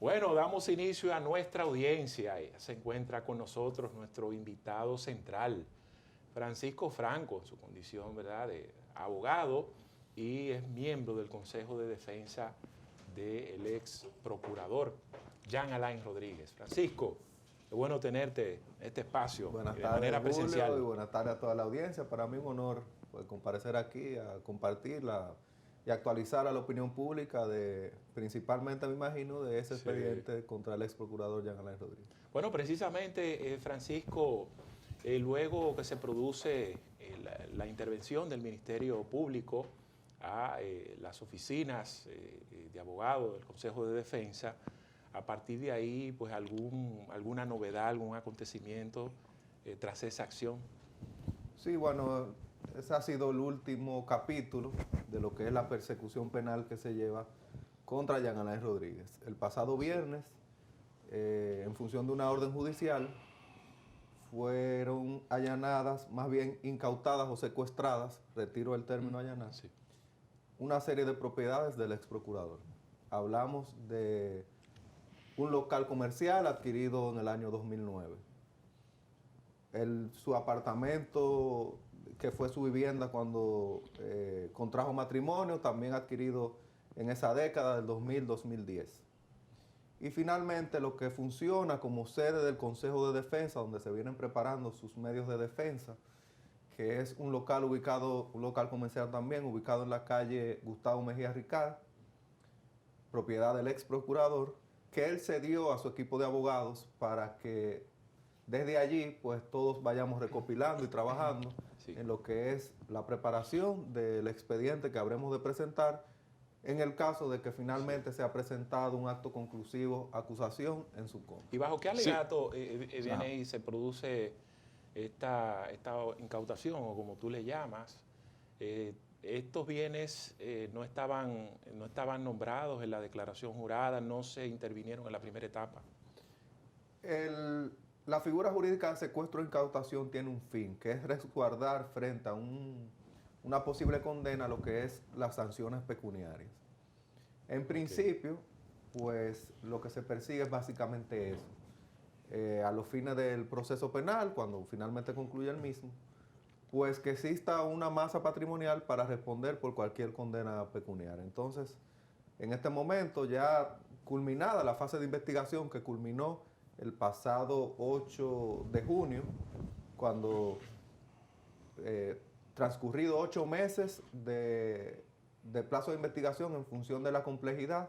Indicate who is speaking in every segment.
Speaker 1: Bueno, damos inicio a nuestra audiencia. Se encuentra con nosotros nuestro invitado central, Francisco Franco, en su condición, ¿verdad?, de abogado, y es miembro del Consejo de Defensa del ex procurador Jean Alain Rodríguez. Francisco, qué bueno tenerte en este espacio
Speaker 2: Buenas
Speaker 1: de
Speaker 2: tardes,
Speaker 1: manera
Speaker 2: Julio,
Speaker 1: presencial.
Speaker 2: y buenas tardes a toda la audiencia. Para mí es un honor comparecer aquí a compartirla y actualizar a la opinión pública principalmente, me imagino, de ese
Speaker 1: Sí.
Speaker 2: expediente contra el ex procurador Jean Alain Rodríguez.
Speaker 1: Bueno, precisamente, Francisco, luego que se produce la intervención del Ministerio Público a las oficinas de abogados del Consejo de Defensa, a partir de ahí, pues alguna novedad, algún acontecimiento tras esa acción.
Speaker 2: Sí, bueno, ese ha sido el último capítulo de lo que es la persecución penal que se lleva contra Jean Alain Rodríguez. El pasado viernes, en función de una orden judicial, fueron allanadas, más bien incautadas o secuestradas, retiro el término allanar,
Speaker 1: Sí.
Speaker 2: una serie de propiedades del ex procurador. Hablamos de un local comercial adquirido en el año 2009. Su apartamento, que fue su vivienda cuando contrajo matrimonio, también adquirido en esa década del 2000-2010. Y finalmente lo que funciona como sede del Consejo de Defensa, donde se vienen preparando sus medios de defensa, que es un local comercial también, ubicado en la calle Gustavo Mejía Ricard, propiedad del ex procurador, que él cedió a su equipo de abogados para que desde allí pues todos vayamos recopilando y trabajando en lo que es la preparación del expediente que habremos de presentar en el caso de que finalmente sea presentado un acto conclusivo, acusación en su contra.
Speaker 1: ¿Y bajo qué alegato viene y se produce esta incautación, o como tú le llamas? Estos bienes no estaban nombrados en la declaración jurada, no se intervinieron en la primera etapa.
Speaker 2: La figura jurídica de secuestro e incautación tiene un fin, que es resguardar frente a una posible condena lo que es las sanciones pecuniarias. En principio, pues lo que se persigue es básicamente eso. A los fines del proceso penal, cuando finalmente concluye el mismo, pues que exista una masa patrimonial para responder por cualquier condena pecuniaria. Entonces, en este momento, ya culminada la fase de investigación que culminó el pasado 8 de junio, cuando transcurrido 8 meses de plazo de investigación en función de la complejidad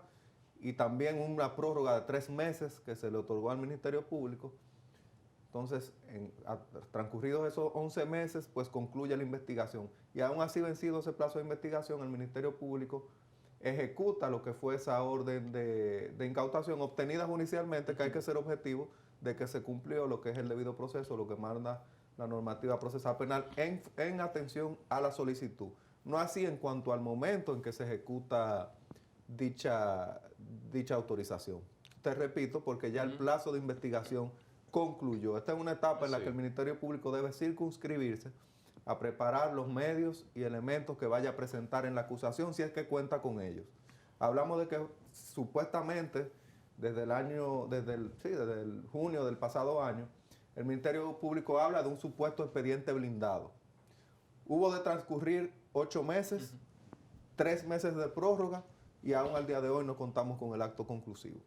Speaker 2: y también una prórroga de 3 meses que se le otorgó al Ministerio Público. Entonces, transcurridos esos 11 meses, pues concluye la investigación. Y aún así vencido ese plazo de investigación, el Ministerio Público ejecuta lo que fue esa orden de incautación obtenida judicialmente, que hay que ser objetivo de que se cumplió lo que es el debido proceso, lo que manda la normativa procesal penal en atención a la solicitud. No así en cuanto al momento en que se ejecuta dicha autorización. Te repito, porque ya el plazo de investigación concluyó. Esta es una etapa en la que el Ministerio Público debe circunscribirse a preparar los medios y elementos que vaya a presentar en la acusación, si es que cuenta con ellos. Hablamos de que supuestamente desde el junio del pasado año, el Ministerio Público habla de un supuesto expediente blindado. Hubo de transcurrir 8 meses, 3 meses de prórroga, y aún al día de hoy no contamos con el acto conclusivo.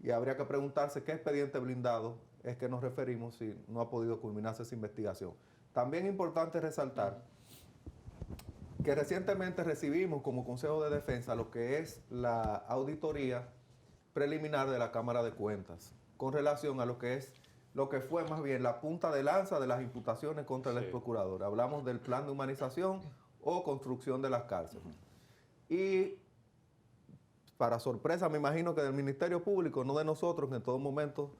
Speaker 2: Y habría que preguntarse qué expediente blindado es que nos referimos si no ha podido culminarse esa investigación. También es importante resaltar que recientemente recibimos como Consejo de Defensa lo que es la auditoría preliminar de la Cámara de Cuentas con relación a lo que fue más bien la punta de lanza de las imputaciones contra el ex procurador. Hablamos del plan de humanización o construcción de las cárceles. Y para sorpresa, me imagino que del Ministerio Público, no de nosotros, que en todo momento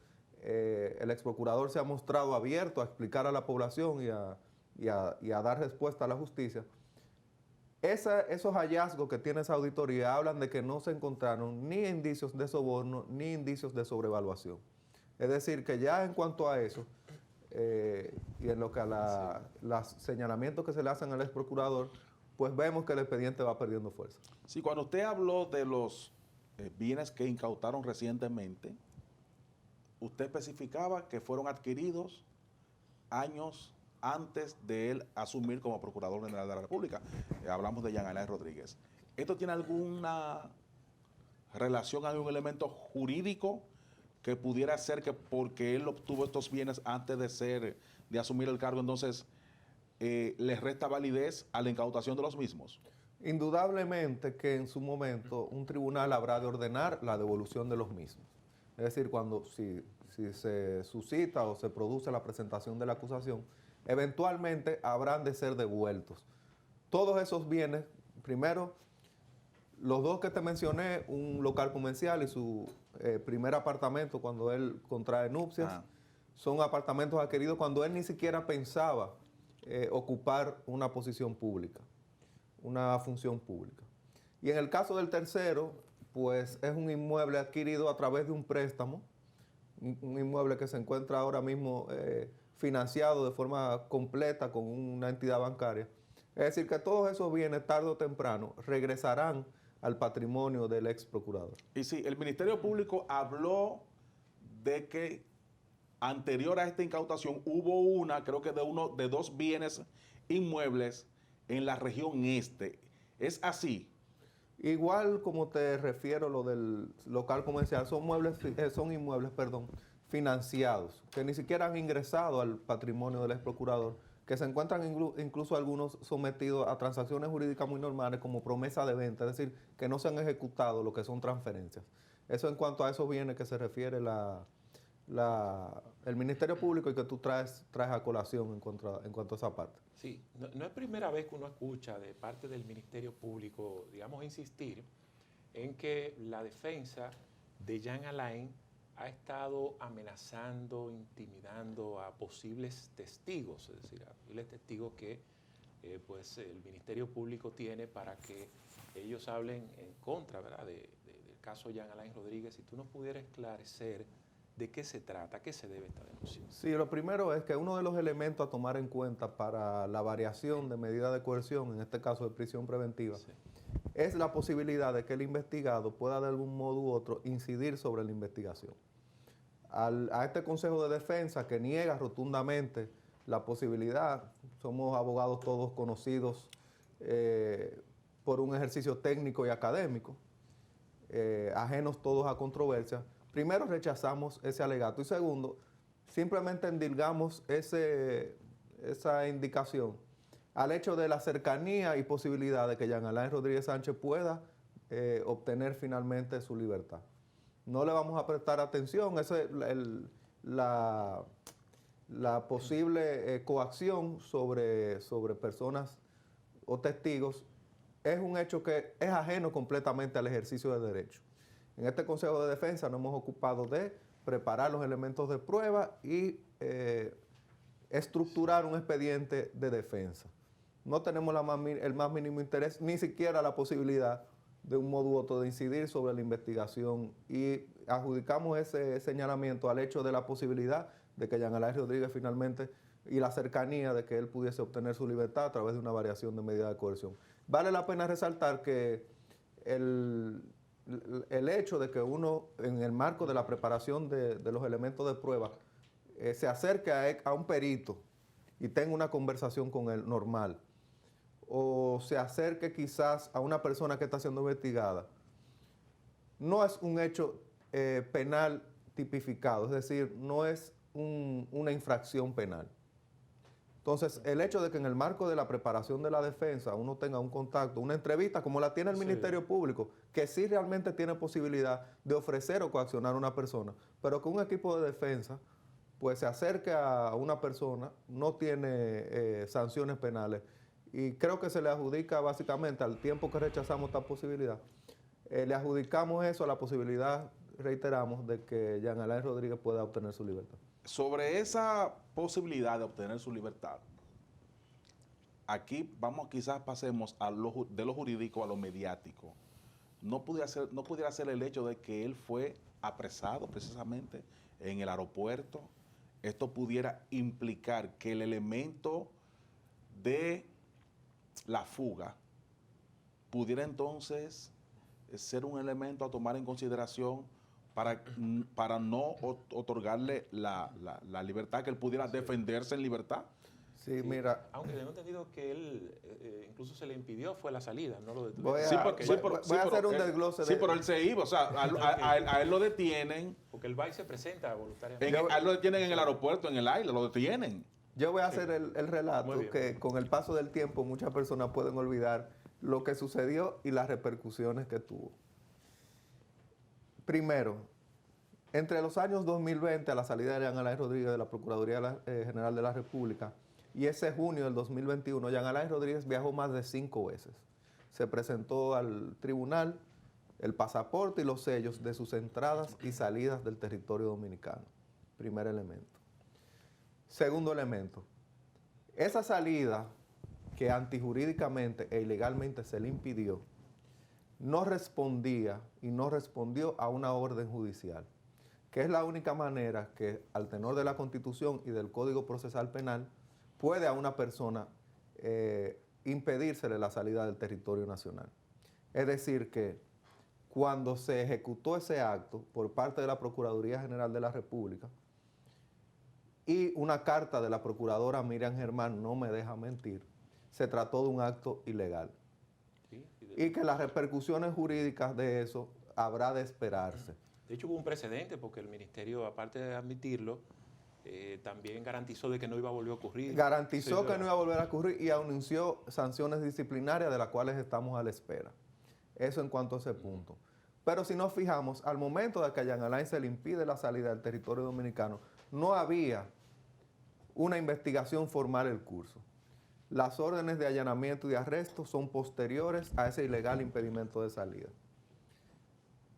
Speaker 2: el ex procurador se ha mostrado abierto a explicar a la población y a dar respuesta a la justicia. Esos hallazgos que tiene esa auditoría hablan de que no se encontraron ni indicios de soborno ni indicios de sobrevaluación. Es decir, que ya en cuanto a eso, y en lo que a los señalamientos que se le hacen al ex procurador, pues vemos que el expediente va perdiendo fuerza.
Speaker 3: Sí, cuando usted habló de los bienes que incautaron recientemente, usted especificaba que fueron adquiridos años antes de él asumir como Procurador General de la República. Hablamos de Jean Alain Rodríguez. ¿Esto tiene alguna relación, algún elemento jurídico que pudiera ser que porque él obtuvo estos bienes antes de asumir el cargo, entonces les resta validez a la incautación de los mismos?
Speaker 2: Indudablemente que en su momento un tribunal habrá de ordenar la devolución de los mismos. Es decir, si se suscita o se produce la presentación de la acusación, eventualmente habrán de ser devueltos. Todos esos bienes, primero, los dos que te mencioné, un local comercial y su primer apartamento cuando él contrae nupcias, son apartamentos adquiridos cuando él ni siquiera pensaba ocupar una posición pública, una función pública. Y en el caso del tercero, pues es un inmueble adquirido a través de un préstamo, un inmueble que se encuentra ahora mismo financiado de forma completa con una entidad bancaria. Es decir, que todos esos bienes, tarde o temprano, regresarán al patrimonio del ex procurador.
Speaker 3: Y sí, el Ministerio Público habló de que anterior a esta incautación hubo creo que de dos bienes inmuebles en la región este. ¿Es así?
Speaker 2: Igual como te refiero lo del local comercial, son inmuebles financiados, que ni siquiera han ingresado al patrimonio del ex procurador, que se encuentran incluso algunos sometidos a transacciones jurídicas muy normales como promesa de venta, es decir, que no se han ejecutado lo que son transferencias. Eso en cuanto a esos bienes que se refiere el Ministerio Público y que tú traes a colación en cuanto a esa parte.
Speaker 1: Sí, no es primera vez que uno escucha de parte del Ministerio Público, digamos, insistir en que la defensa de Jean Alain ha estado amenazando, intimidando a posibles testigos, es decir, a posibles testigos que pues el Ministerio Público tiene para que ellos hablen en contra, ¿verdad?, del caso Jean Alain Rodríguez. Si tú nos pudieras esclarecer de qué se trata, a qué se debe esta denuncia.
Speaker 2: Sí, lo primero es que uno de los elementos a tomar en cuenta para la variación de medida de coerción, en este caso de prisión preventiva, sí, es la posibilidad de que el investigado pueda de algún modo u otro incidir sobre la investigación. A este Consejo de Defensa que niega rotundamente la posibilidad, somos abogados todos conocidos por un ejercicio técnico y académico, ajenos todos a controversia. Primero, rechazamos ese alegato y segundo, simplemente endilgamos esa indicación al hecho de la cercanía y posibilidad de que Jean Alain Rodríguez Sánchez pueda obtener finalmente su libertad. No le vamos a prestar atención, la posible coacción sobre personas o testigos es un hecho que es ajeno completamente al ejercicio de derecho. En este Consejo de Defensa nos hemos ocupado de preparar los elementos de prueba y estructurar un expediente de defensa. No tenemos el más mínimo interés, ni siquiera la posibilidad de un modo u otro de incidir sobre la investigación y adjudicamos ese señalamiento al hecho de la posibilidad de que Jean Alain Rodríguez finalmente y la cercanía de que él pudiese obtener su libertad a través de una variación de medida de coerción. Vale la pena resaltar que el hecho de que uno, en el marco de la preparación de los elementos de prueba, se acerque a un perito y tenga una conversación con él normal, o se acerque quizás a una persona que está siendo investigada, no es un hecho penal tipificado, es decir, no es una infracción penal. Entonces, el hecho de que en el marco de la preparación de la defensa uno tenga un contacto, una entrevista como la tiene el Ministerio Público, que sí realmente tiene posibilidad de ofrecer o coaccionar a una persona, pero que un equipo de defensa pues se acerque a una persona, no tiene sanciones penales. Y creo que se le adjudica básicamente al tiempo que rechazamos esta posibilidad, le adjudicamos eso a la posibilidad, reiteramos, de que Jean Alain Rodríguez pueda obtener su libertad.
Speaker 3: Sobre esa posibilidad de obtener su libertad, aquí quizás pasemos de lo jurídico a lo mediático. No pudiera ser el hecho de que él fue apresado precisamente en el aeropuerto. Esto pudiera implicar que el elemento de la fuga pudiera entonces ser un elemento a tomar en consideración para no otorgarle la libertad, que él pudiera defenderse en libertad?
Speaker 2: Sí, mira.
Speaker 1: Aunque tengo entendido que él incluso se le impidió fue la salida, no lo detuvieron.
Speaker 2: Voy a hacer un desglose.
Speaker 3: Sí, pero él se iba, o sea, a él lo detienen.
Speaker 1: Porque él va y se presenta voluntariamente.
Speaker 3: A él lo detienen en el aeropuerto, en el aire, lo detienen.
Speaker 2: Yo voy a hacer el relato que con el paso del tiempo muchas personas pueden olvidar lo que sucedió y las repercusiones que tuvo. Primero, entre los años 2020, a la salida de Jean Alain Rodríguez de la Procuraduría General de la República, y ese junio del 2021, Jean Alain Rodríguez viajó más de 5 veces. Se presentó al tribunal el pasaporte y los sellos de sus entradas y salidas del territorio dominicano. Primer elemento. Segundo elemento. Esa salida que antijurídicamente e ilegalmente se le impidió, no respondía y no respondió a una orden judicial, que es la única manera que, al tenor de la Constitución y del Código Procesal Penal, puede a una persona impedírsele la salida del territorio nacional. Es decir, que cuando se ejecutó ese acto por parte de la Procuraduría General de la República y una carta de la Procuradora Miriam Germán no me deja mentir, se trató de un acto ilegal. Sí, y que las repercusiones jurídicas de eso habrá de esperarse.
Speaker 1: De hecho, hubo un precedente porque el Ministerio, aparte de admitirlo, también garantizó de que no iba a volver a ocurrir.
Speaker 2: Garantizó que no iba a volver a ocurrir y anunció sanciones disciplinarias de las cuales estamos a la espera. Eso en cuanto a ese punto. Pero si nos fijamos, al momento de que a Jean Alain se le impide la salida del territorio dominicano, no había una investigación formal en curso. Las órdenes de allanamiento y de arresto son posteriores a ese ilegal impedimento de salida.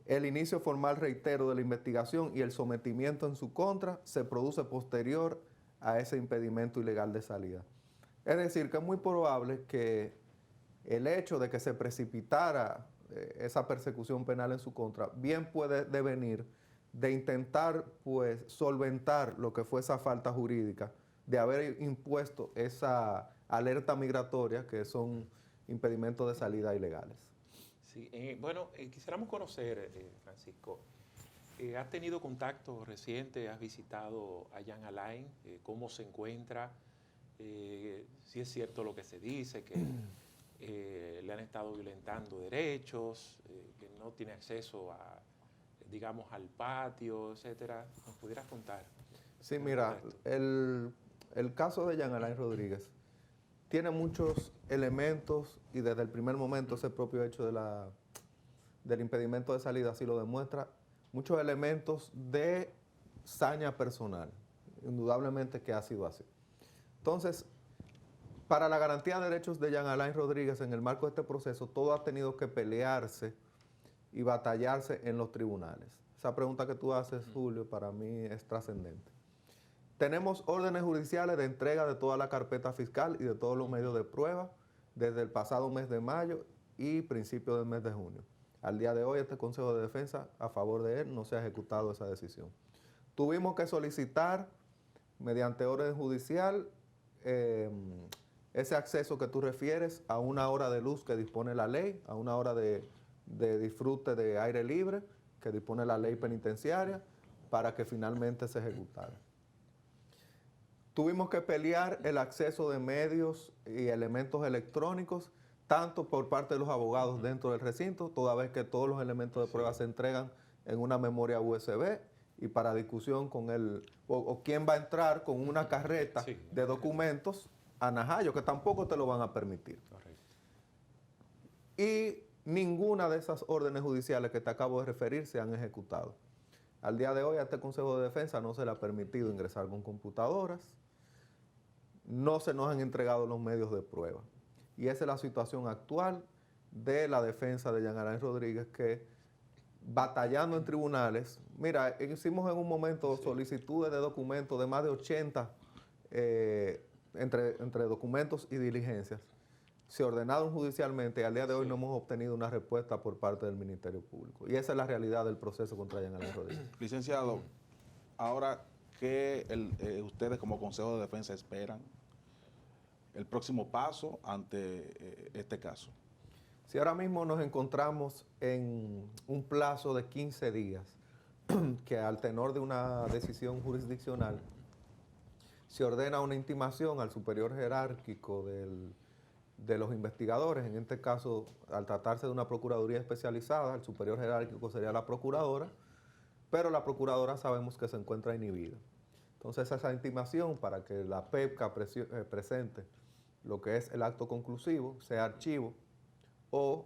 Speaker 2: El inicio formal, reitero, de la investigación y el sometimiento en su contra se produce posterior a ese impedimento ilegal de salida. Es decir, que es muy probable que el hecho de que se precipitara esa persecución penal en su contra bien puede devenir de intentar pues solventar lo que fue esa falta jurídica, de haber impuesto esa alerta migratoria, que son impedimentos de salida ilegales.
Speaker 1: Sí, bueno, quisiéramos conocer, Francisco, ¿has tenido contacto reciente? ¿Has visitado a Jean Alain? ¿Cómo se encuentra? Si es cierto lo que se dice, que le han estado violentando derechos, que no tiene acceso a, digamos, al patio, etcétera. ¿Nos pudieras contar?
Speaker 2: Sí, mira, el caso de Jean Alain Rodríguez tiene muchos elementos y desde el primer momento ese propio hecho del impedimento de salida así lo demuestra, muchos elementos de saña personal, indudablemente que ha sido así. Entonces, para la garantía de derechos de Jean Alain Rodríguez en el marco de este proceso, todo ha tenido que pelearse y batallarse en los tribunales. Esa pregunta que tú haces, Julio, para mí es trascendente. Tenemos órdenes judiciales de entrega de toda la carpeta fiscal y de todos los medios de prueba desde el pasado mes de mayo y principio del mes de junio. Al día de hoy, este Consejo de Defensa, a favor de él, no se ha ejecutado esa decisión. Tuvimos que solicitar, mediante orden judicial, ese acceso que tú refieres a una hora de luz que dispone la ley, a una hora de disfrute de aire libre que dispone la ley penitenciaria, para que finalmente se ejecutara. Tuvimos que pelear el acceso de medios y elementos electrónicos, tanto por parte de los abogados dentro del recinto, toda vez que todos los elementos de prueba se entregan en una memoria USB y para discusión con o quién va a entrar con una carreta de documentos a Najayo, que tampoco te lo van a permitir. Correcto. Y ninguna de esas órdenes judiciales que te acabo de referir se han ejecutado. Al día de hoy, a este Consejo de Defensa no se le ha permitido ingresar con computadoras, no se nos han entregado los medios de prueba. Y esa es la situación actual de la defensa de Jean Alain Rodríguez, que batallando en tribunales, mira, hicimos en un momento solicitudes de documentos de más de 80 entre documentos y diligencias. Se ordenaron judicialmente y al día de hoy no hemos obtenido una respuesta por parte del Ministerio Público. Y esa es la realidad del proceso contra Jean Alain Rodríguez.
Speaker 3: Licenciado, ahora, ¿qué ustedes como Consejo de Defensa esperan el próximo paso ante este caso?
Speaker 2: Si ahora mismo nos encontramos en un plazo de 15 días, que al tenor de una decisión jurisdiccional se ordena una intimación al superior jerárquico de los investigadores, en este caso, al tratarse de una procuraduría especializada, el superior jerárquico sería la procuradora, pero la procuradora sabemos que se encuentra inhibida. Entonces, esa intimación para que la PEPCA presente lo que es el acto conclusivo, sea archivo o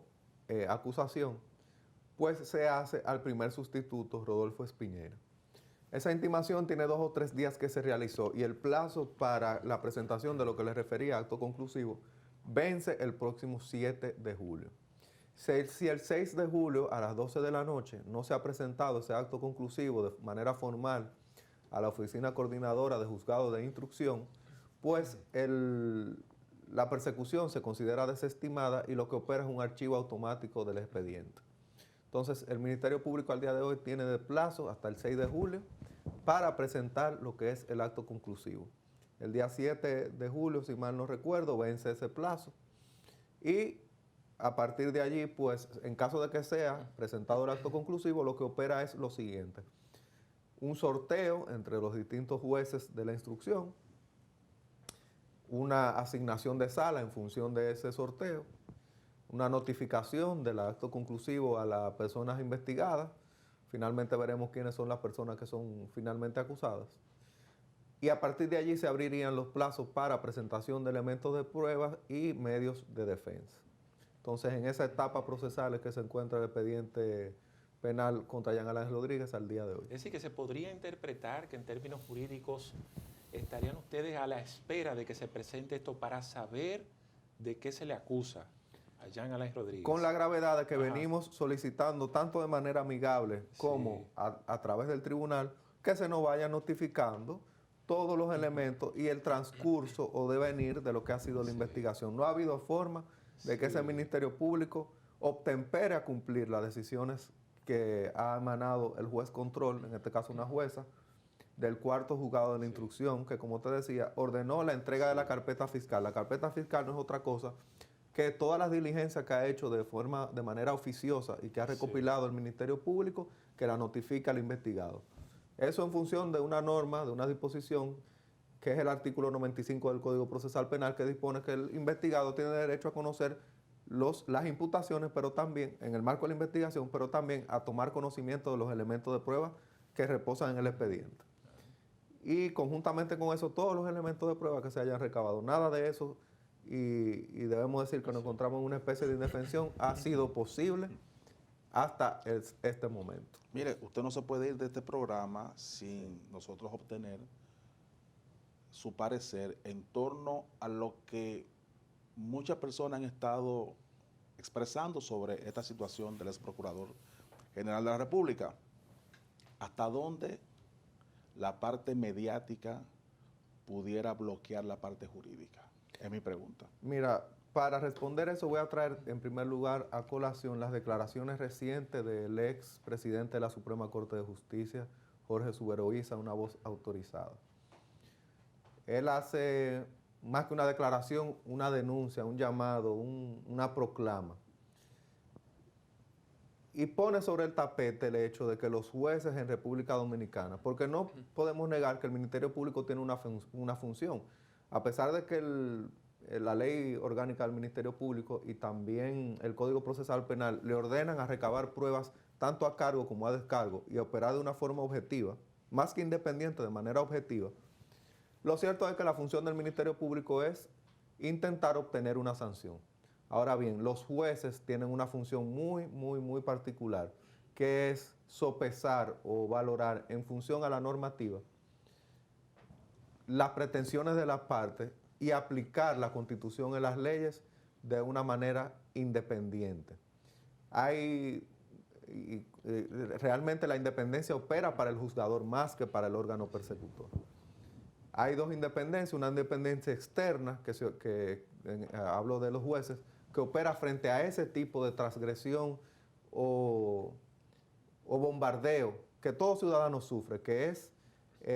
Speaker 2: acusación, pues se hace al primer sustituto, Rodolfo Espiñera. Esa intimación tiene 2 o 3 días que se realizó y el plazo para la presentación de lo que le refería acto conclusivo vence el próximo 7 de julio. Si el 6 de julio a las 12 de la noche no se ha presentado ese acto conclusivo de manera formal a la Oficina Coordinadora de Juzgado de Instrucción, pues la persecución se considera desestimada y lo que opera es un archivo automático del expediente. Entonces, el Ministerio Público al día de hoy tiene de plazo hasta el 6 de julio para presentar lo que es el acto conclusivo. El día 7 de julio, si mal no recuerdo, vence ese plazo y a partir de allí, pues, en caso de que sea presentado el acto conclusivo, lo que opera es lo siguiente: un sorteo entre los distintos jueces de la instrucción, una asignación de sala en función de ese sorteo, una notificación del acto conclusivo a las personas investigadas, finalmente veremos quiénes son las personas que son finalmente acusadas, y a partir de allí se abrirían los plazos para presentación de elementos de pruebas y medios de defensa. Entonces, en esa etapa procesal es que se encuentra el expediente penal contra Jean Alain Rodríguez al día de hoy.
Speaker 1: Es decir, que se podría interpretar que en términos jurídicos estarían ustedes a la espera de que se presente esto para saber de qué se le acusa a Jean Alain Rodríguez.
Speaker 2: Con la gravedad de que venimos solicitando tanto de manera amigable como a través del tribunal que se nos vaya notificando todos los elementos y el transcurso o devenir de lo que ha sido la investigación. No ha habido forma de que ese Ministerio Público obtempere a cumplir las decisiones que ha emanado el juez control, en este caso una jueza, del cuarto juzgado de la instrucción, que como te decía, ordenó la entrega de la carpeta fiscal. La carpeta fiscal no es otra cosa que todas las diligencias que ha hecho de manera oficiosa y que ha recopilado el Ministerio Público, que la notifica al investigado. Eso en función de una norma, de una disposición, que es el artículo 95 del Código Procesal Penal, que dispone que el investigado tiene derecho a conocer las imputaciones, pero también, en el marco de la investigación, pero también a tomar conocimiento de los elementos de prueba que reposan en el expediente. Y conjuntamente con eso, todos los elementos de prueba que se hayan recabado. Nada de eso, y debemos decir que nos encontramos en una especie de indefensión, ha sido posible hasta este momento.
Speaker 3: Mire, usted no se puede ir de este programa sin nosotros obtener su parecer en torno a lo que muchas personas han estado expresando sobre esta situación del ex procurador general de la República. ¿Hasta dónde la parte mediática pudiera bloquear la parte jurídica? Es mi pregunta.
Speaker 2: Mira, para responder eso voy a traer en primer lugar a colación las declaraciones recientes del ex presidente de la Suprema Corte de Justicia, Jorge Suberoiza, una voz autorizada. Él hace más que una declaración, una denuncia, un llamado, una proclama. Y pone sobre el tapete el hecho de que los jueces en República Dominicana, porque no podemos negar que el Ministerio Público tiene una función, a pesar de que la ley orgánica del Ministerio Público y también el Código Procesal Penal le ordenan a recabar pruebas tanto a cargo como a descargo y a operar de una forma objetiva, más que independiente, de manera objetiva. Lo cierto es que la función del Ministerio Público es intentar obtener una sanción. Ahora bien, los jueces tienen una función muy particular, que es sopesar o valorar en función a la normativa las pretensiones de las partes y aplicar la Constitución en las leyes de una manera independiente. Realmente la independencia opera para el juzgador más que para el órgano persecutor. Hay dos independencias, una independencia externa, hablo de los jueces, que opera frente a ese tipo de transgresión o bombardeo que todo ciudadano sufre, que es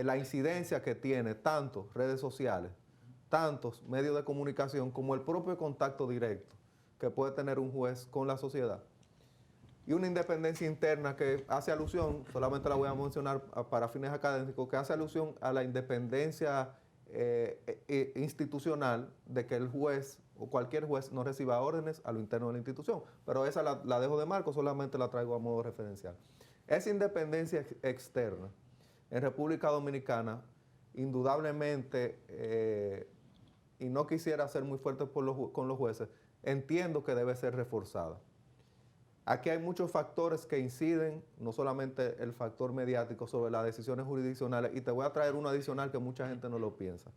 Speaker 2: la incidencia que tiene tanto redes sociales, tantos medios de comunicación como el propio contacto directo. que puede tener un juez con la sociedad. Y una independencia interna que hace alusión, solamente la voy a mencionar para fines académicos, que hace alusión a la independencia institucional de que el juez o cualquier juez no reciba órdenes a lo interno de la institución. Pero esa la dejo de marco, solamente la traigo a modo referencial. Esa independencia externa en República Dominicana, indudablemente, y no quisiera ser muy fuerte con los jueces, entiendo que debe ser reforzada. Aquí hay muchos factores que inciden, no solamente el factor mediático, sobre las decisiones jurisdiccionales, y te voy a traer uno adicional que mucha gente no lo piensa.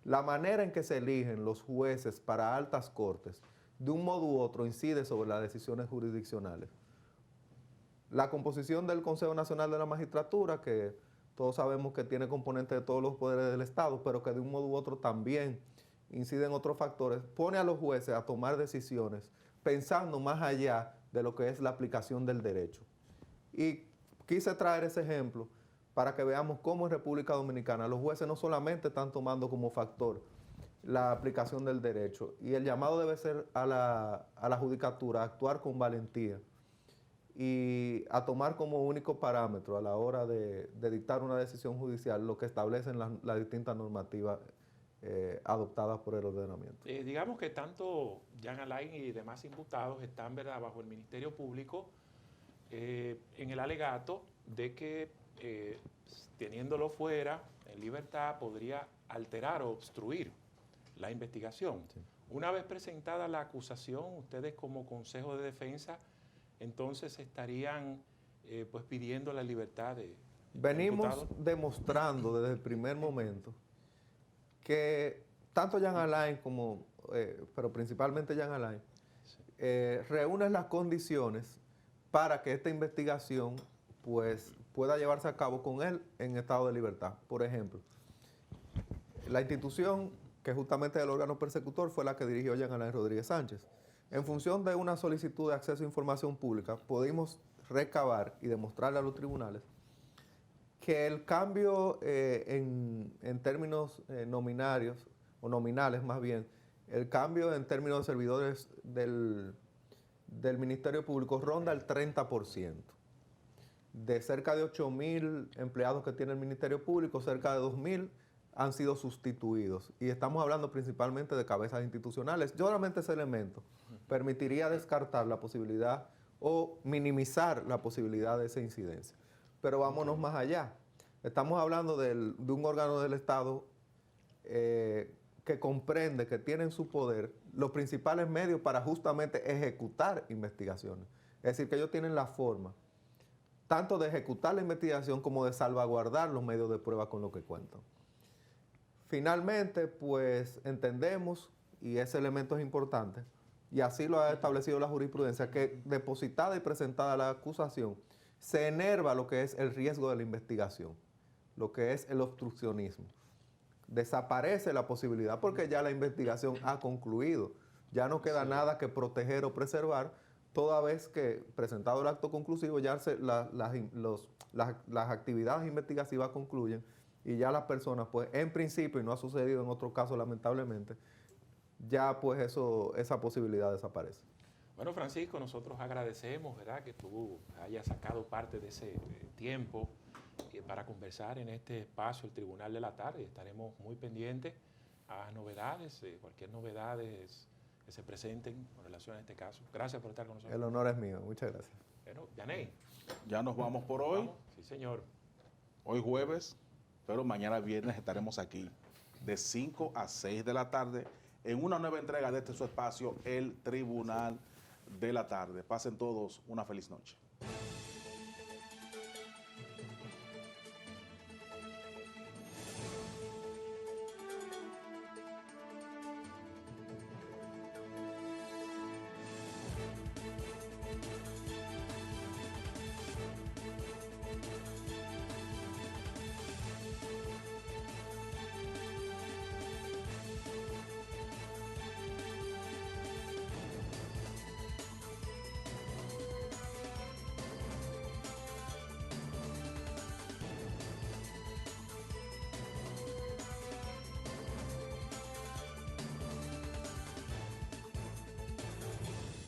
Speaker 2: La manera en que se eligen los jueces para altas cortes, de un modo u otro, incide sobre las decisiones jurisdiccionales. La composición del Consejo Nacional de la Magistratura, que todos sabemos que tiene componentes de todos los poderes del Estado, pero que de un modo u otro también inciden otros factores, pone a los jueces a tomar decisiones pensando más allá de lo que es la aplicación del derecho. Y quise traer ese ejemplo para que veamos cómo en República Dominicana los jueces no solamente están tomando como factor la aplicación del derecho, y el llamado debe ser a la judicatura a actuar con valentía y a tomar como único parámetro a la hora de dictar una decisión judicial lo que establecen las distintas normativas adoptadas por el ordenamiento.
Speaker 1: Digamos que tanto Jean Alain y demás imputados están, ¿verdad?, bajo el Ministerio Público en el alegato de que teniéndolo fuera, en libertad, podría alterar o obstruir la investigación. Sí. Una vez presentada la acusación, ustedes como Consejo de Defensa, entonces estarían pues pidiendo la libertad de...
Speaker 2: Venimos demostrando desde el primer momento que tanto Jean Alain como, pero principalmente Jean Alain, reúnen las condiciones para que esta investigación pues pueda llevarse a cabo con él en estado de libertad. Por ejemplo, la institución que justamente el órgano persecutor fue la que dirigió Jean Alain Rodríguez Sánchez. En función de una solicitud de acceso a información pública, pudimos recabar y demostrarle a los tribunales que el cambio en términos nominarios, o nominales más bien, el cambio en términos de servidores del Ministerio Público ronda el 30%. De cerca de 8,000 empleados que tiene el Ministerio Público, cerca de 2,000 han sido sustituidos. Y estamos hablando principalmente de cabezas institucionales. Solamente ese elemento permitiría descartar la posibilidad o minimizar la posibilidad de esa incidencia. Pero vámonos más allá. Estamos hablando de un órgano del Estado que comprende, que tiene en su poder los principales medios para justamente ejecutar investigaciones. Es decir, que ellos tienen la forma tanto de ejecutar la investigación como de salvaguardar los medios de prueba con los que cuentan. Finalmente, pues entendemos, y ese elemento es importante, y así lo ha establecido la jurisprudencia, que depositada y presentada la acusación, se enerva lo que es el riesgo de la investigación, lo que es el obstruccionismo. Desaparece la posibilidad porque ya la investigación ha concluido, ya no queda nada que proteger o preservar, toda vez que presentado el acto conclusivo ya las actividades investigativas concluyen y ya las personas, pues en principio, y no ha sucedido en otros casos lamentablemente, ya pues esa posibilidad desaparece.
Speaker 1: Bueno, Francisco, nosotros agradecemos, ¿verdad?, que tú hayas sacado parte de ese tiempo para conversar en este espacio, el Tribunal de la Tarde. Estaremos muy pendientes a novedades, cualquier novedades que se presenten con relación a este caso. Gracias por estar con nosotros.
Speaker 2: El honor es mío, muchas gracias.
Speaker 1: Bueno, Yaney.
Speaker 3: Ya nos vamos por hoy.
Speaker 1: ¿Vamos? Sí, señor.
Speaker 3: Hoy jueves, pero mañana viernes estaremos aquí de 5 a 6 de la tarde en una nueva entrega de este su espacio, el Tribunal de la Tarde. Pasen todos una feliz noche.